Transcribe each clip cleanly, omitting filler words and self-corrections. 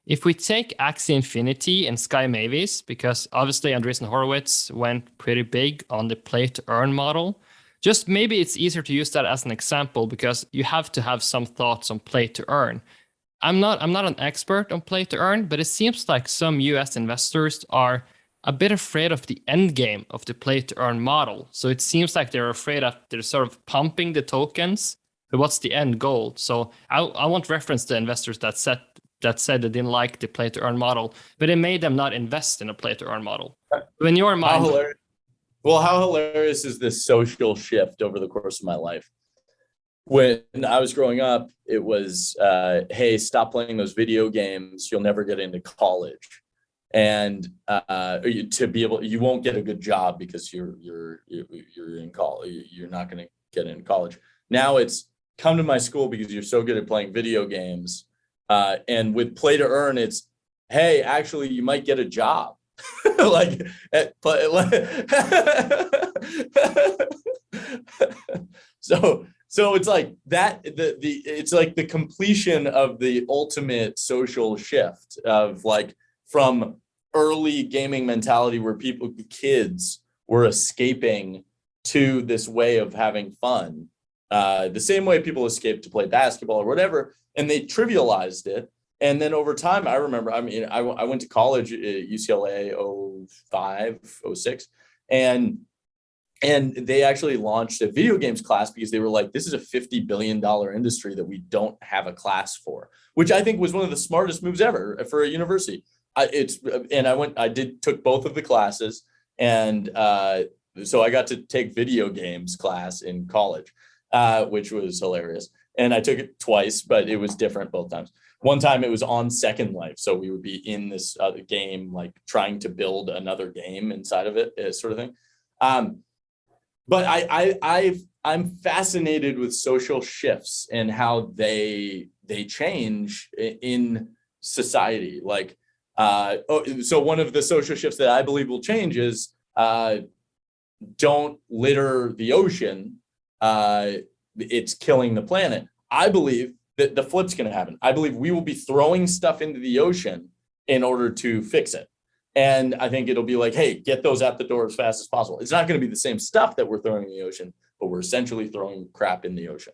if we take Axie Infinity and Sky Mavis, because obviously Andreessen Horowitz went pretty big on the play to earn model, just maybe it's easier to use that as an example because you have to have some thoughts on play to earn. I'm not an expert on play to earn, but it seems like some US investors are a bit afraid of the end game of the play to earn model. So it seems like they're afraid that they're sort of pumping the tokens, but what's the end goal? So I won't reference the investors that said they didn't like the play to earn model, but it made them not invest in a play to earn model. So in your mind, how hilarious is this social shift over the course of my life? When I was growing up, it was, hey, stop playing those video games. You'll never get into college. And to be able, you won't get a good job because you're in college. You're not going to get into college. Now it's come to my school because you're so good at playing video games. And with play to earn, it's, hey, actually, you might get a job. like, so it's like that. It's like the completion of the ultimate social shift of like from early gaming mentality where kids were escaping to this way of having fun, the same way people escaped to play basketball or whatever, and they trivialized it. And then over time, I remember, I went to college at UCLA 05, 06, and they actually launched a video games class because they were like, this is a $50 billion industry that we don't have a class for, which I think was one of the smartest moves ever for a university. I took both of the classes, and so I got to take video games class in college, which was hilarious. And I took it twice, but it was different both times. One time it was on Second Life, so we would be in this other game, like trying to build another game inside of it, sort of thing. But I'm fascinated with social shifts and how they change in society. Like, so one of the social shifts that I believe will change is don't litter the ocean. It's killing the planet. I believe that the flip's going to happen. I believe we will be throwing stuff into the ocean in order to fix it. And I think it'll be like, hey, get those out the door as fast as possible. It's not going to be the same stuff that we're throwing in the ocean, but we're essentially throwing crap in the ocean.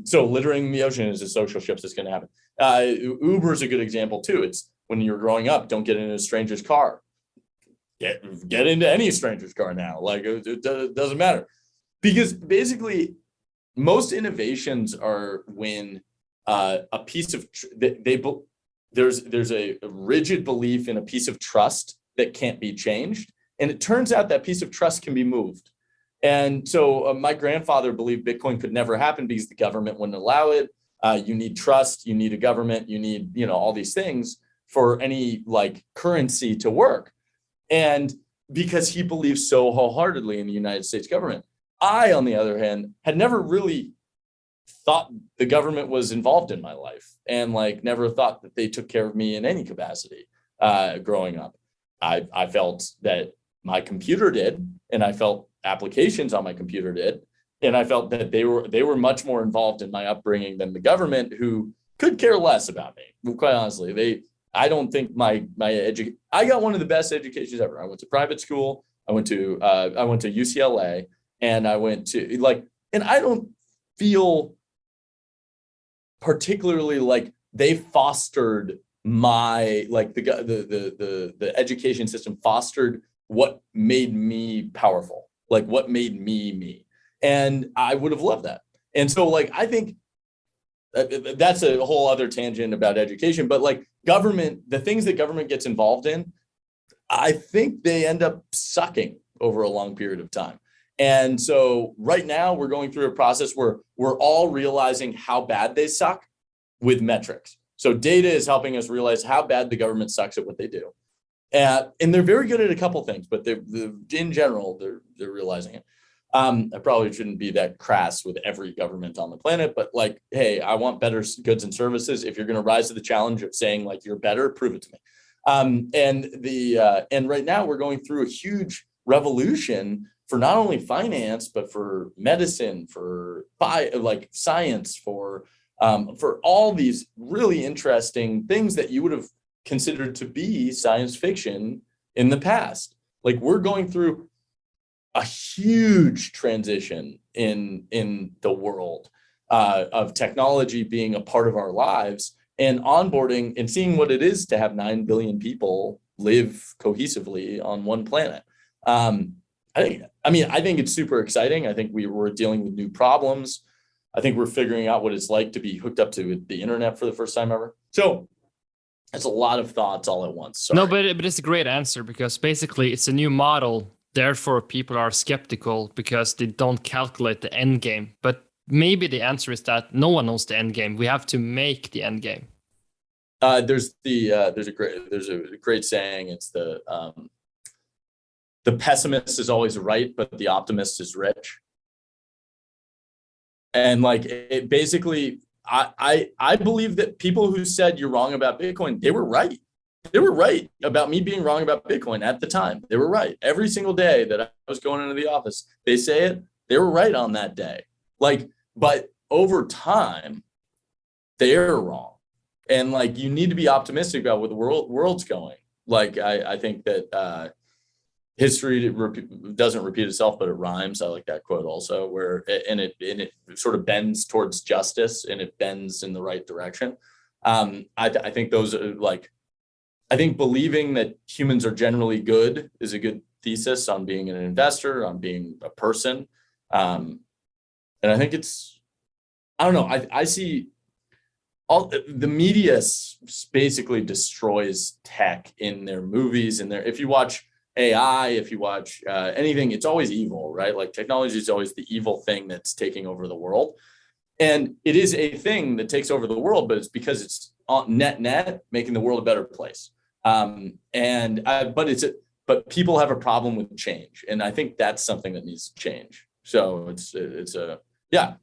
So littering the ocean is a social shift that's going to happen. Uber is a good example too. It's when you're growing up, don't get into a stranger's car. Get into any stranger's car now. Like it doesn't matter. Because basically most innovations are when a piece of there's a rigid belief in a piece of trust that can't be changed, and it turns out that piece of trust can be moved. And so my grandfather believed Bitcoin could never happen because the government wouldn't allow it. You need trust, you need a government, you need all these things for any like currency to work. And because he believes so wholeheartedly in the United States government. I, on the other hand, had never really thought the government was involved in my life, and like never thought that they took care of me in any capacity growing up. I felt that my computer did, and I felt applications on my computer did, and I felt that they were much more involved in my upbringing than the government, who could care less about me. Quite honestly, I don't think I got one of the best educations ever. I went to private school. I went to UCLA. And I went to and I don't feel particularly like they fostered my, like the education system fostered what made me powerful, like what made me. And I would have loved that. And so like, I think that's a whole other tangent about education, but like government, the things that government gets involved in, I think they end up sucking over a long period of time. And so right now we're going through a process where we're all realizing how bad they suck with metrics. So data is helping us realize how bad the government sucks at what they do. And they're very good at a couple things, but in general, they're realizing it. I probably shouldn't be that crass with every government on the planet, but like, hey, I want better goods and services. If you're going to rise to the challenge of saying like you're better, prove it to me. And right now we're going through a huge revolution for not only finance, but for medicine, for like science, for for all these really interesting things that you would have considered to be science fiction in the past. Like, we're going through a huge transition in the world of technology being a part of our lives, and onboarding and seeing what it is to have 9 billion people live cohesively on one planet. I think it's super exciting. I think we're dealing with new problems. I think we're figuring out what it's like to be hooked up to the internet for the first time ever. So it's a lot of thoughts all at once. Sorry. No, but it's a great answer, because basically it's a new model. Therefore, people are skeptical because they don't calculate the end game. But maybe the answer is that no one knows the end game. We have to make the end game. There's a great saying. It's the pessimist is always right, but the optimist is rich. And like, it basically, I believe that people who said you're wrong about Bitcoin, they were right. They were right about me being wrong about Bitcoin at the time. They were right. Every single day that I was going into the office, they say it, they were right on that day. Like, but over time, they're wrong. And like, you need to be optimistic about where the world's going. Like, I think that history doesn't repeat itself, but it rhymes. I like that quote also, where it sort of bends towards justice, and it bends in the right direction. I think those are like, I think believing that humans are generally good is a good thesis on being an investor, on being a person. And I think it's, I don't know, I see all the media basically destroys tech in their movies, and if you watch AI, if you watch anything, it's always evil, right? Like, technology is always the evil thing that's taking over the world. And it is a thing that takes over the world, but it's because it's net making the world a better place. But people have a problem with change. And I think that's something that needs to change. So yeah,